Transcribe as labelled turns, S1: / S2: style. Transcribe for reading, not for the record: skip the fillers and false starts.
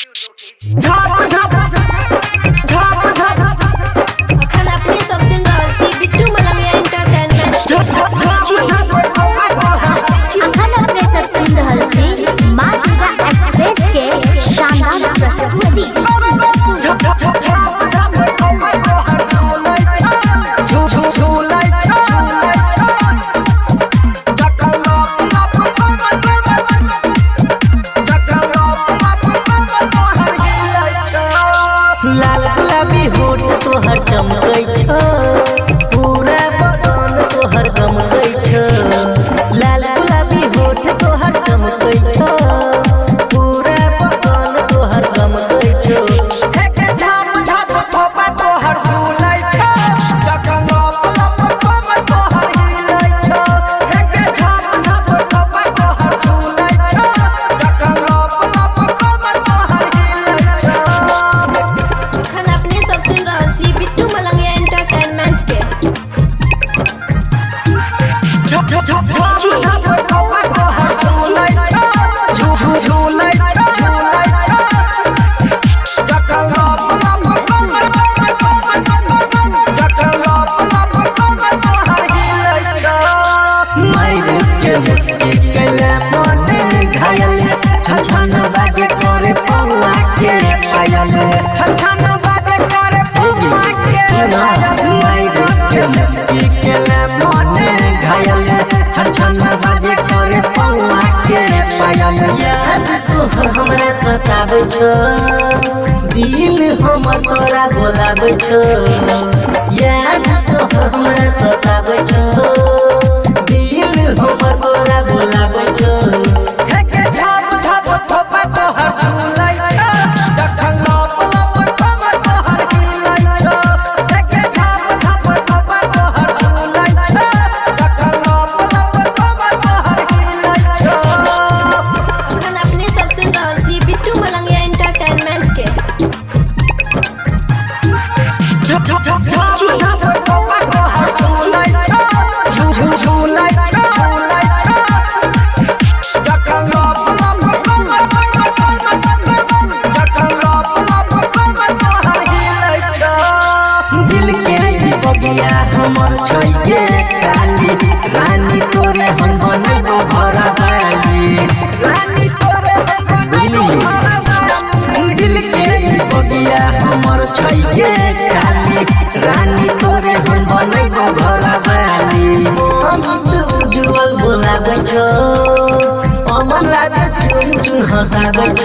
S1: अखन अपने सब सुन रहल छी बिट्टू मलंगिया एंटरटेनमेंट।
S2: अखन अपने सब सुन रहल छी मां दुर्गा एक्सप्रेस के शानदार प्रस्तुति।
S3: लाल गुलाबी होठ तोहर चमकै छ, पूरा बदन तोहर गमकै छ। लाल गुलाबी होठ तोहर चमकै छ, पूरा बदन तोहर गमकै छ।
S1: अखन अपने सब सुन रहल छी बिट्टू मलंगिया एंटरटेनमेंट के।
S3: हमरा सताबै छ, दिल हमर तोरा बोलाबै छ। याद तोहर हमरा सताबै छ, दिल हमर तोरा बोलाबै छ।
S1: अखन अपने सब सुन रहल छी बिट्टू मलंगिया एंटरटेनमेंट के।
S3: दिल के बगिया हमर छै के काली, रानी तोरे हम बनैबो घरवाली। रानी तोरे हम बनैबो घरवाली। दिल के बगिया हमर छै के काली, रानी तोरे हम बनैबो घरवाली। अमित उज्जवल बोलाबै छ, अमन राज चुन चुन हँसाबै छ।